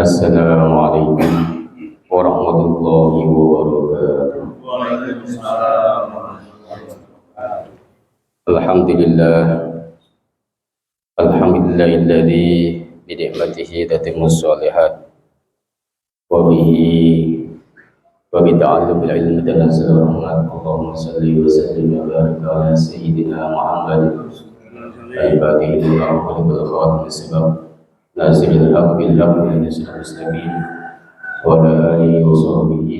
Assalamualaikum warahmatullahi wabarakatuh. Waalaikumsalam. Alhamdulillah, alhamdulillahilladzi bi ni'matihi tatimmus shalihat wa bihi wa bi ta'allumil ilmi tanazzalur rahmat. Allahumma shalli wa sallim wa barik ala sayyidina Muhammad al-fatihil lima ughliqa wal khatim sabab nasiril haqq bil haqq wa nasiril mustaqim wa ala alihi wa sahbihi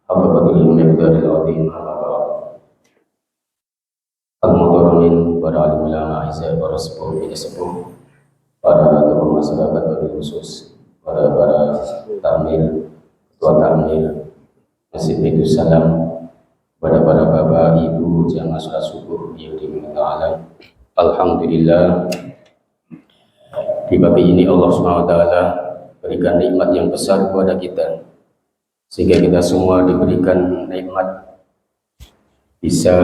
haqqa qadrihi wa miqdaril azim. Al-Muhtaramin, para alim ulama, aizah, para sepuh, bini sepuh, para tokoh masyarakat, wabil khusus, para tamil, ketua tamil, Masjid Baitus Salam, pada para bapak, ibu, jamaah sholat subuh yang dimuliakan Allah. Alhamdulillah, di pagi ini Allah SWT berikan nikmat yang besar kepada kita, sehingga kita semua diberikan nikmat bisa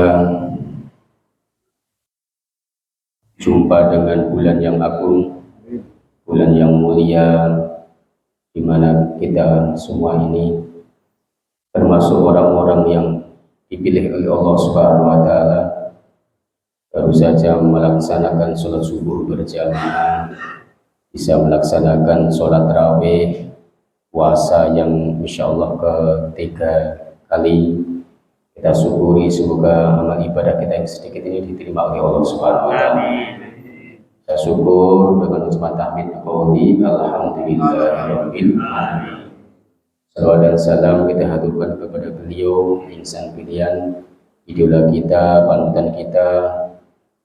jumpa dengan bulan yang agung, bulan yang mulia, di mana kita semua ini termasuk orang-orang yang dipilih oleh Allah Subhanahu wa Ta'ala, baru saja melaksanakan sholat subuh berjamaah, bisa melaksanakan sholat tarawih, puasa yang insya Allah ketiga kali. Kita syukuri semoga amal ibadah kita yang sedikit ini diterima oleh Allah Subhanahu wa Ta'ala. Kita syukur dengan ucapan tahmid qauli alhamdulillahirabbil alamin. Salawat dan salam kita haturkan kepada beliau, insan pilihan, idola kita, panutan kita,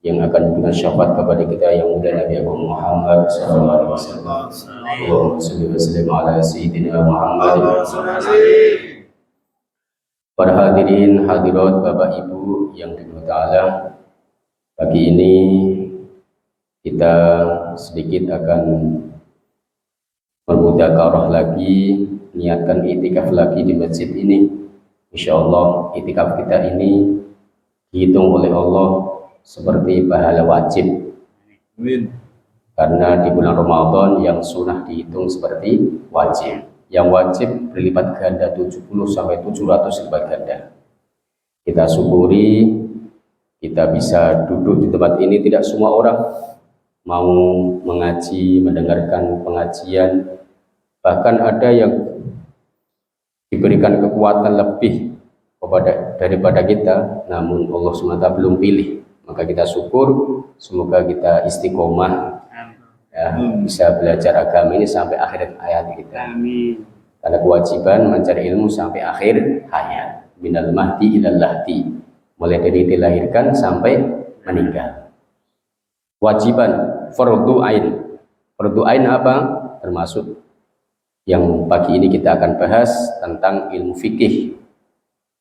yang akan memberikan syafaat kepada kita yang mulia, Nabi Agung Muhammad sallallahu alaihi wasallam. Allahumma shalli wa sallim ala sayyidina Muhammad. Para hadirin hadirat Bapak Ibu yang dimuliakan Allah, pagi ini kita sedikit akan bermudzakarah lagi, niatkan itikaf lagi di masjid ini. Insyaallah itikaf kita ini dihitung oleh Allah seperti pahala wajib. Amin. Karena di bulan Ramadan yang sunnah dihitung seperti wajib. Yang wajib berlipat ganda 70 sampai 700 lipat ganda. Kita syukuri kita bisa duduk di tempat ini. Tidak semua orang mau mengaji, mendengarkan pengajian. Bahkan ada yang diberikan kekuatan lebih daripada kita, namun Allah SWT belum pilih. Maka kita syukur, semoga kita istiqomah, ya, bisa belajar agama ini sampai akhir hayat kita. Amin. Karena kewajiban mencari ilmu sampai akhir hayat. Minal mahdi ilal lahdi, mulai dari dilahirkan sampai meninggal. Kewajiban fardu ain. Fardu ain apa? Termasuk yang pagi ini kita akan bahas tentang ilmu fikih.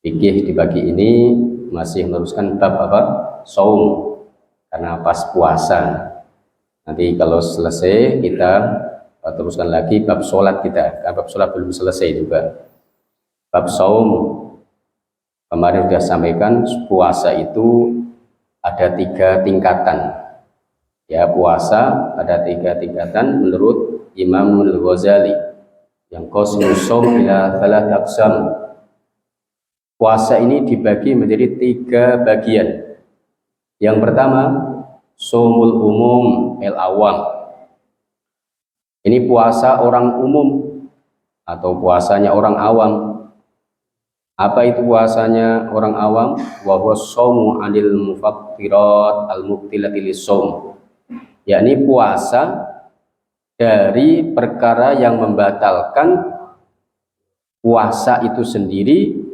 Fikih di pagi ini masih meneruskan bab apa? Saum. Karena pas puasa. Nanti kalau selesai kita teruskan lagi bab sholat kita. Bab sholat belum selesai juga. Bab saum, kemarin sudah sampaikan puasa itu ada 3 tingkatan. Ya, puasa ada 3 tingkatan menurut Imam Al-Ghazali. Yang qasmu saum ila 3 aqsam. Puasa ini dibagi menjadi 3 bagian. Yang pertama, shaumul umum al-awam. Ini puasa orang umum atau puasanya orang awam. Apa itu puasanya orang awam? Wa huwa shaumu 'anil mufattirat al-mubtilati lis-shaum. Yakni puasa dari perkara yang membatalkan puasa itu sendiri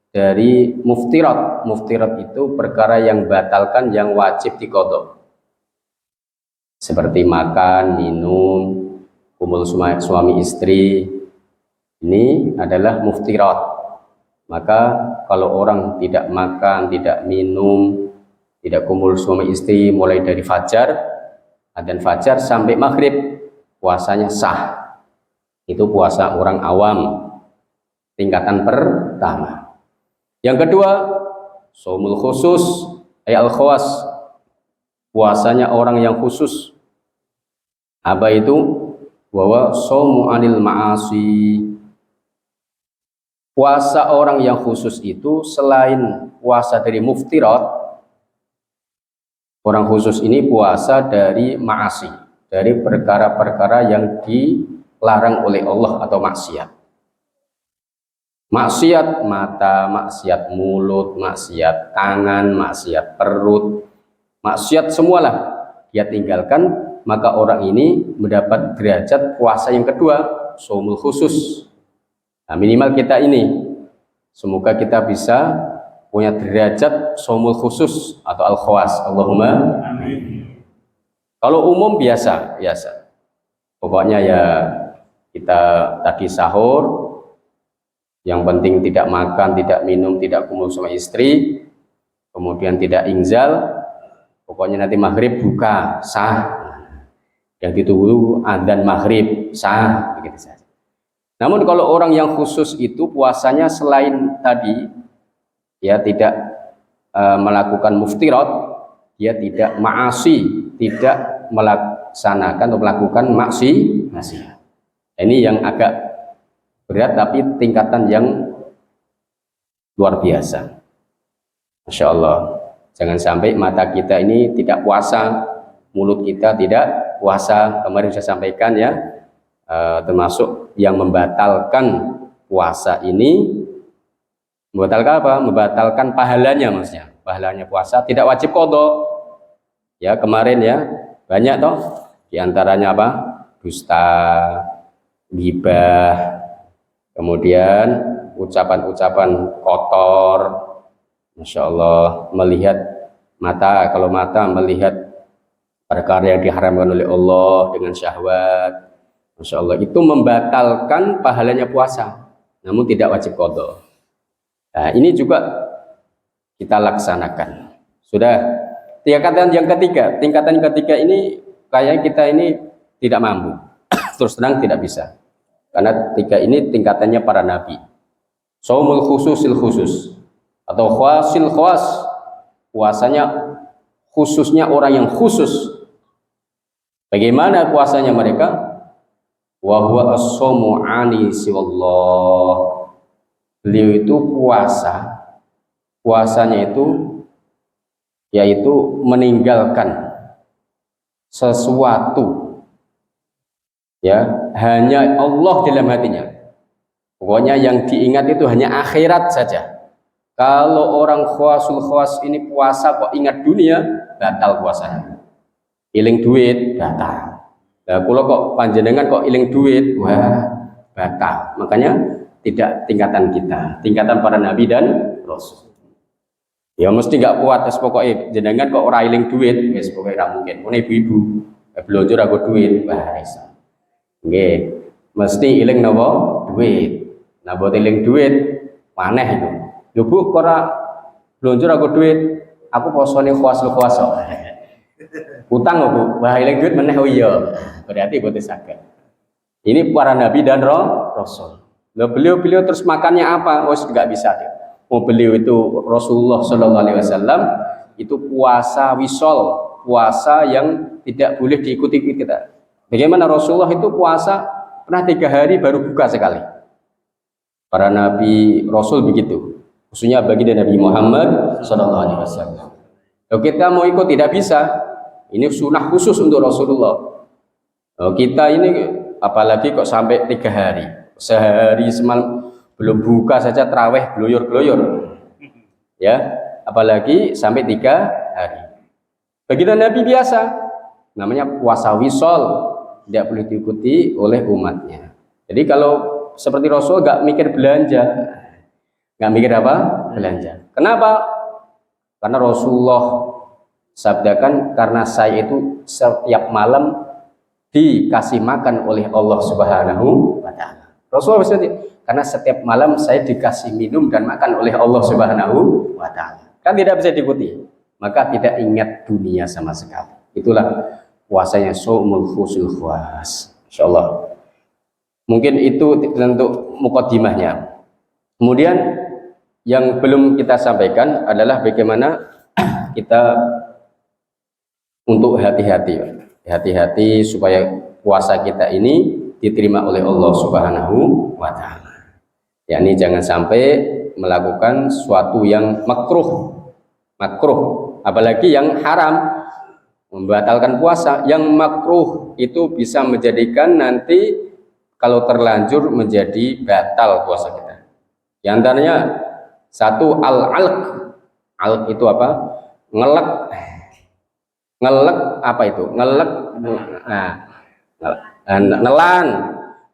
dari muftirat. Muftirat itu perkara yang batalkan yang wajib diqadha. Seperti makan, minum, kumpul suami istri, ini adalah muftirat. Maka kalau orang tidak makan, tidak minum, tidak kumpul suami istri mulai dari fajar, adzan fajar sampai maghrib, puasanya sah. Itu puasa orang awam, tingkatan pertama. Yang kedua, shaumul khusus, al-khawas, puasanya orang yang khusus. Apa itu? Wa shaumu 'anil ma'asi. Puasa orang yang khusus itu selain puasa dari muftirat, orang khusus ini puasa dari ma'asi, dari perkara-perkara yang dilarang oleh Allah atau maksiat. Maksiat mata, maksiat mulut, maksiat tangan, maksiat perut, maksiat semualah dia tinggalkan, maka orang ini mendapat derajat puasa yang kedua, shaumul khusus. Nah, minimal kita ini, semoga kita bisa punya derajat shaumul khusus atau al-khawas. Allahumma amin. Kalau umum biasa. Pokoknya ya kita tadi sahur, yang penting tidak makan, tidak minum, tidak kumpul sama istri, kemudian tidak inzal, pokoknya nanti maghrib buka, sah. Yang ditunggu adzan maghrib, sah, begitu saja. Namun kalau orang yang khusus itu puasanya selain tadi, ya tidak melakukan muftirat, dia tidak ma'asi, tidak melaksanakan atau melakukan maksiat. Ini yang agak berat tapi tingkatan yang luar biasa. Masya Allah. Jangan sampai mata kita ini tidak puasa, mulut kita tidak puasa. Kemarin saya sampaikan ya, termasuk yang membatalkan puasa ini, membatalkan apa? Membatalkan pahalanya, maksudnya pahalanya puasa tidak wajib qadha. Ya kemarin ya banyak toh, diantaranya apa? Dusta, ghibah, kemudian ucapan-ucapan kotor. Masya Allah, melihat mata, kalau mata melihat perkara yang diharamkan oleh Allah dengan syahwat, Masya Allah, itu membatalkan pahalanya puasa, namun tidak wajib qadha. Nah, ini juga kita laksanakan. Sudah. Tingkatan yang ketiga ini kayaknya kita ini tidak mampu. Terus terang tidak bisa. Karena tiga ini tingkatannya para nabi. Shaumul khususil khusus atau khawasil khawas. Puasanya khususnya orang yang khusus. Bagaimana puasanya mereka? Wa huwa as-shaumu 'ani siwallah. Beliau itu puasanya itu yaitu meninggalkan sesuatu ya, hanya Allah dalam hatinya. Pokoknya yang diingat itu hanya akhirat saja. Kalau orang khawasul khawas ini puasa kok ingat dunia, batal puasanya. Iling duit, batal. Nah, kalau kok panjenengan kok iling duit, wah batal. Makanya tidak tingkatan kita, tingkatan para nabi dan rasul. Ya mesti nggak kuat, pokoknya jenengan kok ora iling duit, wis pokoknya ora mungkin. Mun ibu-ibu belanja aku duit, wah iso. Nggih, mesti iling napa? Duit. Nah, buat iling duit maneh itu. Lho Bu, kok ora belanja aku duit? Aku posone khuas. Utang kok Bu, wah iling duit meneh, oh iya. Berarti boten saged. Ini para nabi dan rasul. Lah beliau terus makannya apa? Oh, enggak bisa deh. Oh, beliau itu Rasulullah Shallallahu Alaihi Wasallam itu puasa wisol, puasa yang tidak boleh diikuti kita. Bagaimana Rasulullah itu puasa pernah 3 hari baru buka sekali. Para nabi rasul begitu. Khususnya bagi Nabi Muhammad Shallallahu Alaihi Wasallam. Kalau kita mau ikut tidak bisa. Ini sunnah khusus untuk Rasulullah. Kita ini apalagi kok sampai 3 hari, sehari semalam belum buka saja terawih gloyor-gloyor, ya, apalagi sampai 3 hari. Bagi Nabi biasa, namanya puasa wisol, tidak boleh diikuti oleh umatnya. Jadi kalau seperti Rasul nggak mikir belanja, nggak mikir apa? Belanja. Kenapa? Karena Rasulullah sabdakan, karena saya itu setiap malam dikasih makan oleh Allah Subhanahu wa Ta'ala. Rasulullah berkata, karena setiap malam saya dikasih minum dan makan oleh Allah Subhanahu wa Ta'ala. Kan tidak bisa diikuti, maka tidak ingat dunia sama sekali. Itulah puasanya shaumul khusul khawas. Insyaallah. Mungkin itu untuk mukaddimahnya. Kemudian yang belum kita sampaikan adalah bagaimana kita untuk hati-hati supaya puasa kita ini diterima oleh Allah Subhanahu wa taala. Yakni jangan sampai melakukan sesuatu yang makruh, apalagi yang haram, membatalkan puasa. Yang makruh itu bisa menjadikan nanti kalau terlanjur menjadi batal puasa kita. Di antaranya satu al-alq. Alq itu apa? Ngelek. Ngelek apa itu? Ngelek. Nah,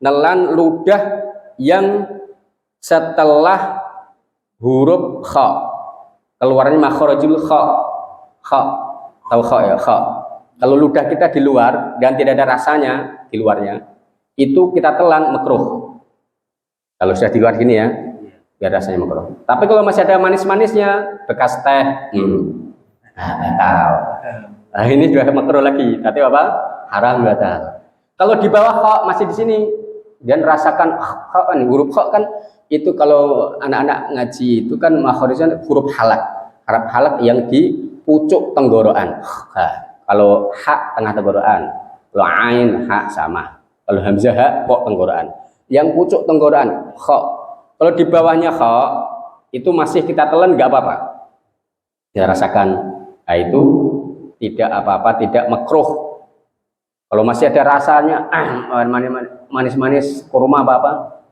nelan ludah yang setelah huruf kha keluarnya makhrajul kha. Tahu kha ya? Kha. Kalau ludah kita di luar dan tidak ada rasanya di luarnya, itu kita telan makruh. Kalau sudah di luar gini ya, biar rasanya makruh. Tapi kalau masih ada manis-manisnya, bekas teh, batal. Nah, ini juga makruh lagi. Tapi apa? Haram, batal. Kalau di bawah kha masih di sini dan rasakan kha nih, huruf kha kan itu kalau anak-anak ngaji itu kan makhrajnya huruf halak. Huruf halak yang di pucuk tenggorokan. Kalau ha tengah tenggorokan, kalau ain ha sama. Kalau hamzah ha kok tenggorokan. Yang pucuk tenggorokan kha. Kalau di bawahnya kha itu masih kita telan nggak apa-apa. Kita rasakan. Nah, itu tidak apa-apa, tidak makruh. Kalau masih ada rasanya manis-manis kurma apa-apa.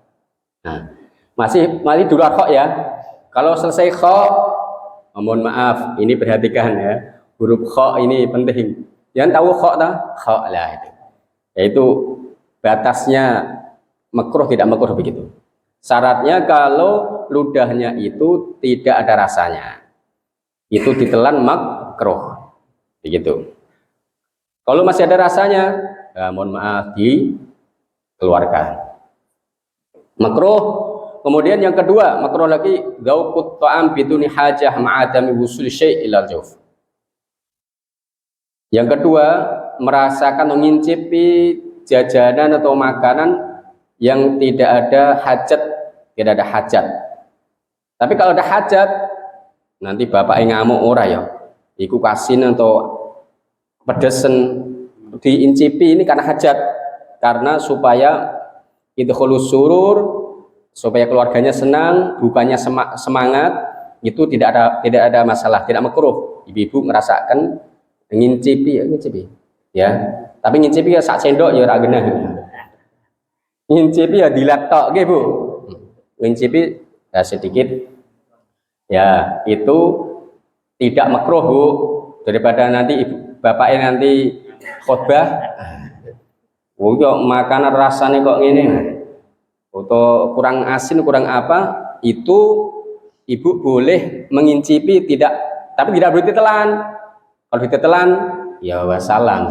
Nah, masih dulu kha ya. Kalau selesai kha, mohon maaf, ini perhatikan ya. Huruf kha ini penting. Yang tahu kha tak? Kha lah itu. Yaitu batasnya makruh tidak makruh begitu. Syaratnya kalau ludahnya itu tidak ada rasanya, itu ditelan makruh begitu. Kalau masih ada rasanya, ya mohon maaf dikeluarkan. Makruh. Kemudian yang kedua, makruh lagi dzauqut ta'am biduni hajah ma'adami wusul syai' ilal jawf. Yang kedua, merasakan mengincipi jajanan atau makanan yang tidak ada hajat. Tapi kalau ada hajat, nanti bapak yang ngamuk ora ya. Iku kasin atau pedesen diincipi ini karena hajat, karena supaya idkhulus surur, supaya keluarganya senang, bukannya semangat, itu tidak ada masalah, tidak makruh. Ibu-ibu merasakan ngincipi ya. Tapi ngincipi ya sak sendok ya ora genah. Ngincipi ya dilatok nggih Bu. Ngincipi ya sedikit. Ya, itu tidak makruh Bu. Daripada nanti bapaknya nanti khotbah, oh yo makanan rasanya kok gini, atau kurang asin, kurang apa, itu ibu boleh mengincipi tapi tidak boleh ditelan. Kalau ditelan, ya wassalam.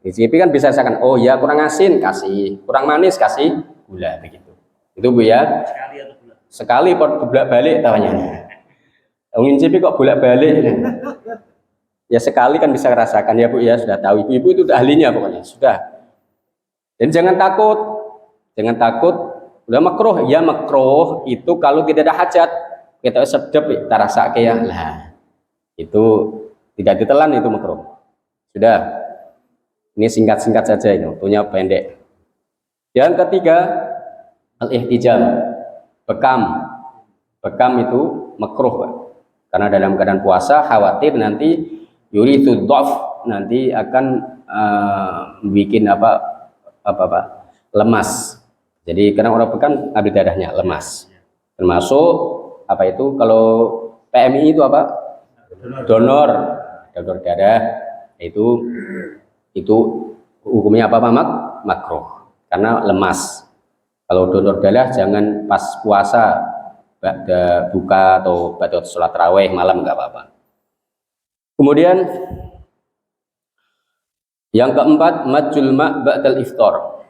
Mencicipi kan bisa rasakan, oh ya kurang asin kasih, kurang manis kasih gula begitu. Itu Bu ya. Sekali bolak balik tawanya. Mencicipi kok bolak balik. Ya sekali kan bisa rasakan ya Bu ya, sudah tahu ibu-ibu itu ahlinya pokoknya sudah. Dan jangan takut, udah makruh ya, makruh itu kalau tidak ada hajat, kita sedep kita rasa kayak lah itu tidak ditelan, itu makruh. Sudah, ini singkat saja, ini waktunya pendek. Yang ketiga, al-ihtijam, bekam itu makruh Pak. Karena dalam keadaan puasa khawatir nanti yurithu dhaf, nanti akan bikin lemas. Jadi karena orang bekam ambil darahnya lemas. Termasuk apa itu kalau PMI itu apa? Donor darah itu hukumnya apa makruh karena lemas. Kalau donor darah jangan pas puasa, buka atau pada sholat tarawih malam nggak apa-apa. Kemudian yang keempat, majul ma' ba'dal iftar,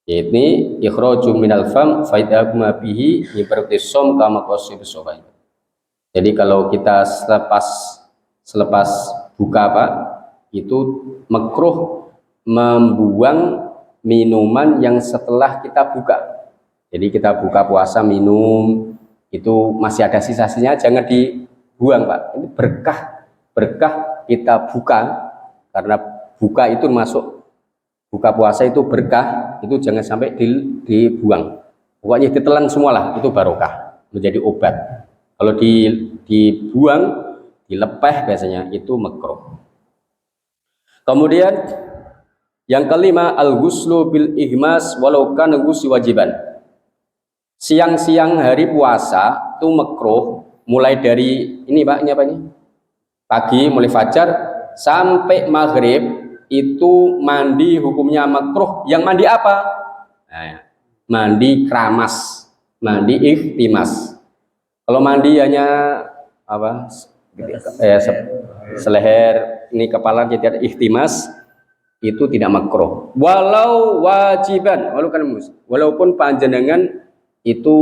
yaitu ikhraju minal fam faidahuma bihi ibarat som kama qasib sobai. Jadi kalau kita selepas buka Pak, itu makruh membuang minuman yang setelah kita buka. Jadi kita buka puasa minum itu masih ada sisa-sisanya, jangan dibuang Pak. Ini berkah kita buka, karena buka itu masuk buka puasa itu berkah, itu jangan sampai dibuang. Pokoknya ditelan semualah, itu barokah, menjadi obat. Kalau dibuang, dilepeh biasanya itu makruh. Kemudian yang kelima, al-ghuslu bil ihmas walau kana ghuslu wajiban. Siang-siang hari puasa itu makruh, mulai dari ini Pak, ini apa ini? Pagi mulai fajar sampai maghrib itu mandi hukumnya makruh. Yang mandi apa? Nah, mandi keramas, mandi ihtimas. Kalau mandi hanya apa? Seleher ini kepala jadi ihtimas itu tidak makruh. Walau wajiban, walaupun panjenengan itu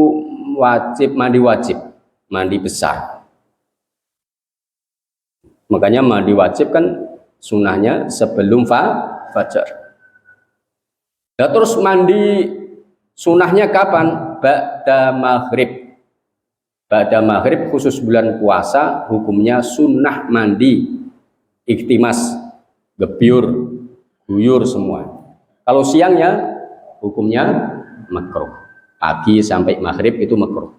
wajib mandi besar. Makanya mandi wajib kan sunnahnya sebelum fajar. Nah, terus mandi sunnahnya kapan? Ba'da maghrib. Ba'da maghrib khusus bulan puasa hukumnya sunnah mandi ikhtimas, gebyur, guyur semua. Kalau siangnya hukumnya makruh. Pagi sampai maghrib itu makruh.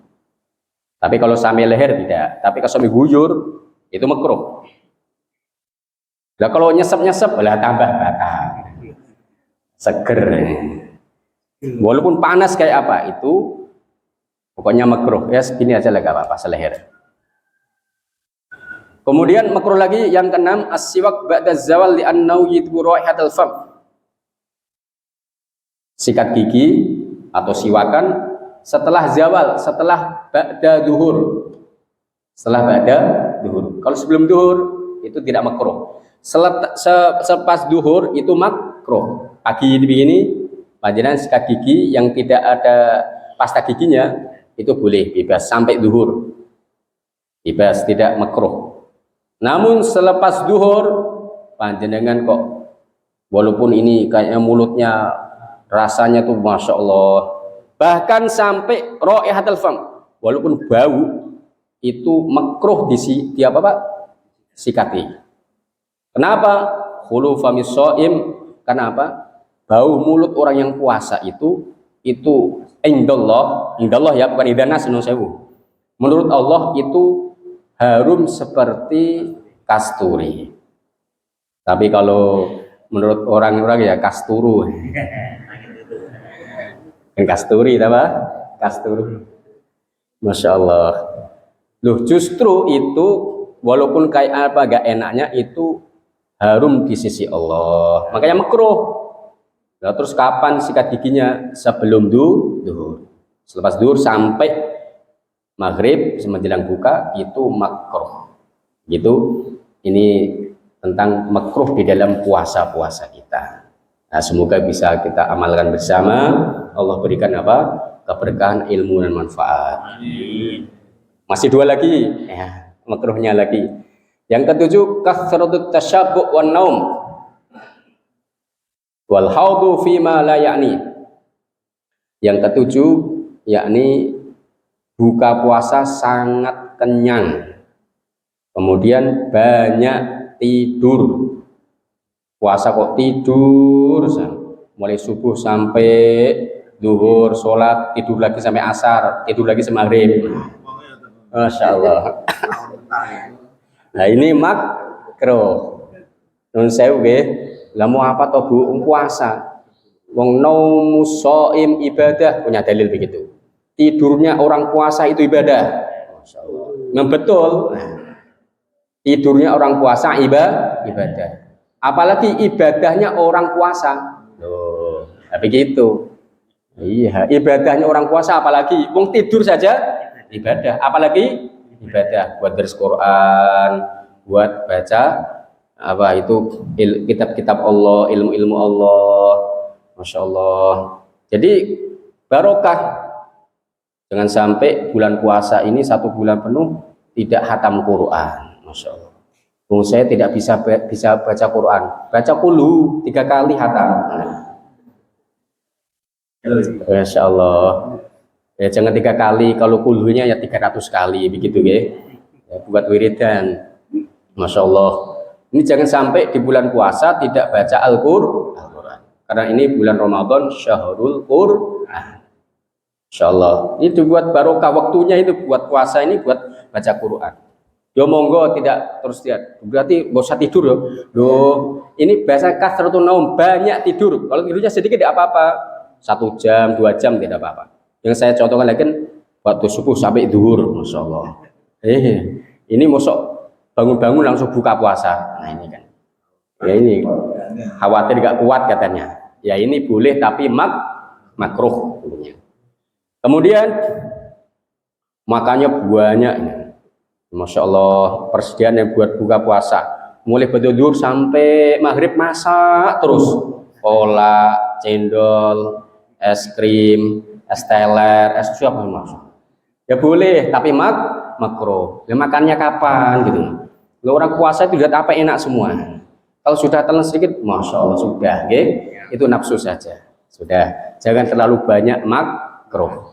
Tapi kalau sampai leher tidak. Tapi kalau sampai guyur itu makruh. Nah kalau nyesep-nyesep lah tambah batal. Seger. Walaupun panas kayak apa itu pokoknya makruh. Ya segini aja lah gak apa-apa seleher. Kemudian makruh lagi yang keenam as-siwak ba'da zawal li'annahu yidbu raihatal fam. Sikat gigi atau siwakan setelah zawal, setelah ba'da duhur. Setelah ba'da duhur. Kalau sebelum duhur itu tidak makruh. Selepas duhur itu makruh. Pagi begini, panjenengan sikat gigi yang tidak ada pasta giginya itu boleh bebas sampai duhur. Bebas, tidak makruh. Namun selepas duhur panjenengan kok walaupun ini kayaknya mulutnya rasanya tuh masya Allah, bahkan sampai raihatul fam, walaupun bau itu makruh di apa Pak? Sikati. Kenapa? Khulu famis shaim. Kenapa? Bau mulut orang yang puasa itu indallah ya, bukan idanas sewu. Menurut Allah itu harum seperti kasturi. Tapi kalau menurut orang-orang ya kasturu. Yang kasturi apa? Kasturi. Masya Allah. Loh justru itu walaupun kayak apa gak enaknya itu harum di sisi Allah. Makanya makruh. Nah, terus kapan sikat giginya? Sebelum duhur. Selepas duhur sampai maghrib menjelang buka itu makruh. Gitu. Ini tentang makruh di dalam puasa-puasa kita. Nah, semoga bisa kita amalkan bersama. Allah berikan apa? Keberkahan ilmu dan manfaat. Amin. Masih dua lagi, ya, makruhnya lagi. Yang ketujuh, kathratut tasyabbu' wan naum. Wal haudu fima la ya'ni. Yang ketujuh yakni buka puasa sangat kenyang. Kemudian banyak tidur. Puasa kok tidur mulai subuh sampai duhur, sholat, tidur lagi sampai asar, tidur lagi sampai maghrib. Masya Allah. Nah ini makruh. Nun sewu nggih. Lah mau apa toh Bu? Puasa. Wong naumu shaim ibadah, punya dalil begitu. Tidurnya orang puasa itu ibadah. Masya Allah. Memang betul. Tidurnya orang puasa ibadah. Apalagi ibadahnya orang puasa. Loh, begitu. Iya, ibadahnya orang puasa apalagi wong tidur saja ibadah, apalagi ibadah buat baca Quran, buat baca apa itu kitab-kitab Allah, ilmu-ilmu Allah. Masya Allah. Jadi barokah. Jangan sampai bulan puasa ini 1 bulan penuh tidak khatam Quran. Masya Allah. Saya tidak bisa baca Quran. Baca kulu 3 kali khatam. Masya Allah. Ya jangan 3 kali. Kalau kulunya ya 300 kali begitu ya. Buat wiridan. Masya Allah. Ini jangan sampai di bulan puasa tidak baca Al-Quran. Karena ini bulan Ramadan syahrul Qur'an. Insyaallah. Ini buat barokah waktunya itu buat puasa ini buat baca Quran. Yo monggo tidak terus lihat. Berarti nggak usah tidur yo. Loh, ini biasa kasratun naum, banyak tidur. Kalau tidurnya sedikit tidak apa-apa. 1 jam, 2 jam tidak apa-apa. Yang saya contohkan lagi kan waktu subuh sampai zuhur, masyaallah. Ini mosok bangun-bangun langsung buka puasa. Nah ini kan. Ya ini khawatir gak kuat katanya. Ya ini boleh tapi makruh. Kemudian makannya banyak. Masya Allah, persediaan yang buat buka puasa mulai betul sampai maghrib masak terus, kolak, cendol, es krim, es teler, es siapa masuk ya boleh tapi makruh. Ya makannya kapan gitu. Kalau orang puasa itu lihat apa enak semua. Kalau sudah telan sedikit, masya Allah sudah, okay? Itu nafsu saja. Sudah, jangan terlalu banyak makruh.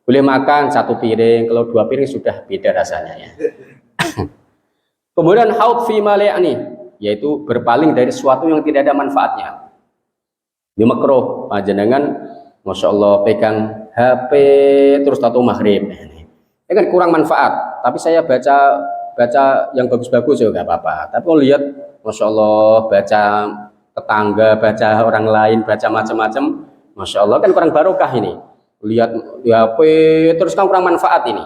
Boleh makan 1 piring, kalau 2 piring sudah beda rasanya ya. Kemudian haud fi mali'ani, yaitu berpaling dari sesuatu yang tidak ada manfaatnya. Ini makruh, jenengan masya Allah pegang HP terus tato maghrib. Ini kan kurang manfaat. Tapi saya baca yang bagus-bagus ya nggak apa-apa. Tapi kalau lihat masya Allah baca tetangga, baca orang lain, baca macam-macam, masya Allah kan kurang barokah ini. Lihat di HP terus kan kurang manfaat ini.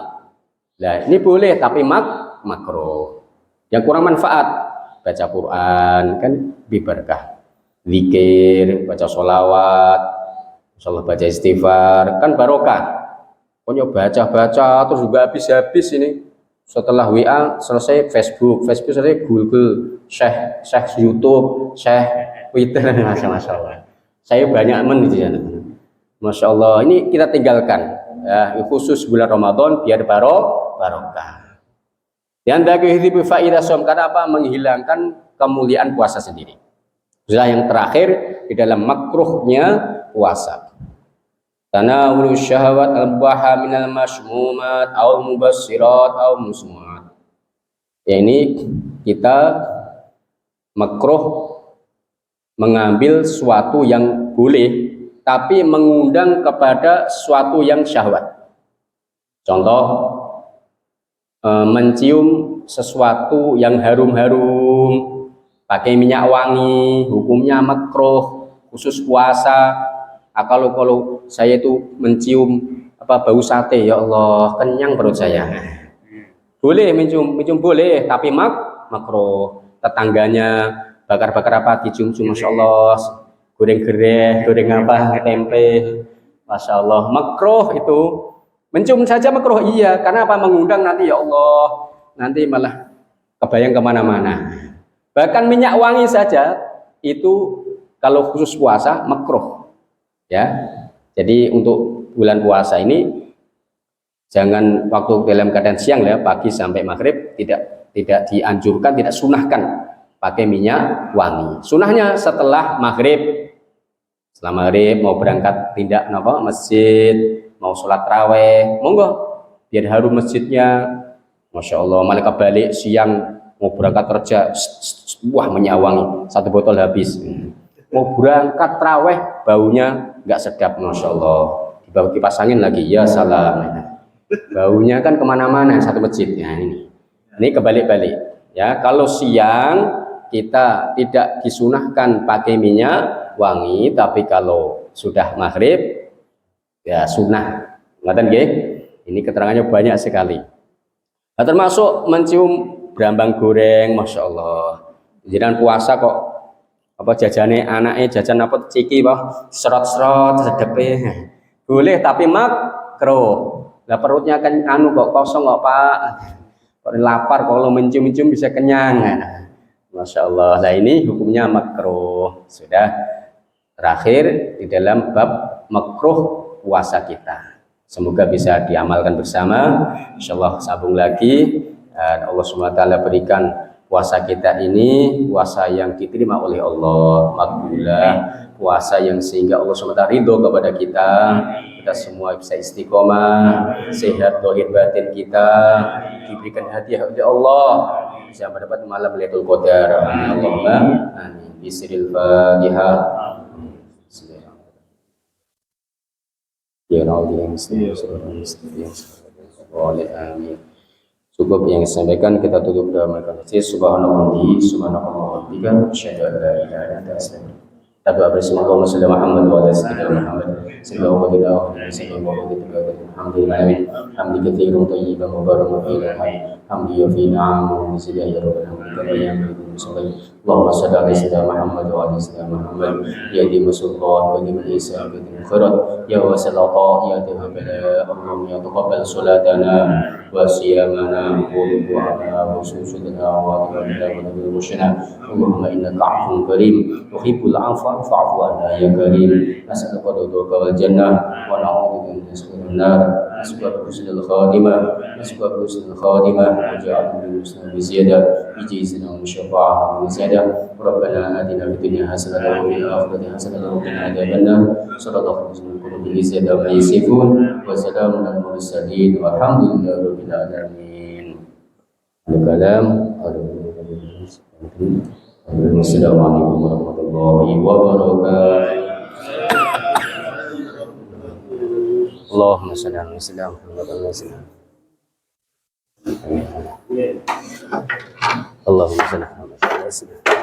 Nah ini boleh tapi makruh. Yang kurang manfaat baca Quran kan berkah, zikir, baca sholawat, insyaallah baca istighfar kan barokah. Pokoknya baca terus juga habis ini. Setelah WA selesai Facebook selesai Google, Syekh YouTube, Syekh Twitter, masya Allah. Saya banyak di sana. Masya Allah, ini kita tinggalkan ya, khusus bulan Ramadan biar barokah. Yang bagi faidah som karena apa? Menghilangkan kemuliaan puasa sendiri. Sudah yang terakhir di dalam makruhnya puasa. Tanawul syahwat al-baha minal mashmumat au mubassirat au musmuat. Ya ini kita makruh mengambil sesuatu yang boleh tapi mengundang kepada sesuatu yang syahwat. Contoh, mencium sesuatu yang harum-harum, pakai minyak wangi, hukumnya makruh, khusus puasa. Kalau saya itu mencium bau sate, ya Allah, kenyang perut saya. Boleh mencium boleh, tapi makruh. Tetangganya bakar-bakar apa dicium-cium, masya Allah. Goreng gereh, goreng apa, tempe, masya Allah, makruh itu. Mencium saja makruh, iya, karena apa? Mengundang nanti, ya Allah, nanti malah kebayang kemana-mana. Bahkan minyak wangi saja itu kalau khusus puasa makruh, ya. Jadi untuk bulan puasa ini jangan waktu dalam keadaan siang ya, pagi sampai maghrib tidak dianjurkan, tidak sunahkan pakai minyak wangi. Sunahnya setelah maghrib. Setelah maghrib mau berangkat tidak masjid, mau sholat taraweh, monggo biar harum masjidnya, masya Allah. Malaikat balik siang mau berangkat kerja, wah minyak wangi 1 botol habis. Mau berangkat taraweh baunya nggak sedap, masya Allah. Dibawa kipas angin lagi, ya salam. Baunya kan kemana-mana 1 masjid. Nah, ini kebalik-balik. Ya kalau siang kita tidak disunahkan pakai minyak wangi, tapi kalau sudah maghrib ya sunnah. Ngaten nggih? Ini keterangannya banyak sekali. Nah, termasuk mencium brambang goreng, masya Allah. Jangan puasa kok jajane anaknya jajan ciki serot-serot sedepe. Boleh tapi makruh. Lah perutnya kan kok kosong kok Pak. Kok lapar kalau mencium-cium bisa kenyang. Masya Allah. Nah ini hukumnya makruh. Sudah terakhir di dalam bab makruh puasa kita. Semoga bisa diamalkan bersama. Insyaallah sambung lagi. Dan Allah SWT berikan puasa kita ini puasa yang diterima oleh Allah, makbulah, puasa yang sehingga Allah SWT ridho kepada kita. Kita semua bisa istiqomah, sehat zahir batin kita, diberikan hadiah oleh Allah, bisa mendapat malam Lailatul Qadar. Allahumma amin. Bismillahirrahmanirrahim. Ya Allah yang amin. Cukup yang disampaikan, kita tutup dengan kata subhanallah subhanallah wa asyhadu an la ilaha illa anta astaghfiruka. Tapi Allahumma shalli ala Muhammad wa ala sayyidina Muhammad sallallahu alaihi wa sallam. Alhamdulillah hamdi katsiran thayyiban mubarakan fihi hamdi fi na'am wa zidya ya rabbal alamin. Allahumma shalli ala sayyidina Muhammad wa ala sayyidina Muhammad ya di musallallahu wa di ihsan bi khairat ya wasallallahu ya tahabbala Allahumma ya taqabbal salatana wa siyamana wa du'ana wa sujudana wa qiyamana wa mushana. Allahumma innaka 'afuwwun karim tuhibbul 'afwa fa'fu 'anna ya karim. Nas'aluka ridhaka wal jannah wa na'udzu bika min sakhatin nar. Nas'aluka husnul khatimah wa ja'alna min muslimin ziyadah bi jizina wa syafa'ah wa ziyadah. Rabbana atina fid dunya hasanatan wa fil akhirati hasanatan wa qina adzabannar. Sallallahu alaihi wa sallam ma yasifun wa salamun alal mursalin walhamdulillahi rabbil alamin. Al-kalam Assalamualaikum warahmatullahi wabarakatuh. Allahumma shalli ala sayyidina Muhammad wa ala sayyidina Allahumma shalli ala Muhammad wa ala sayyidina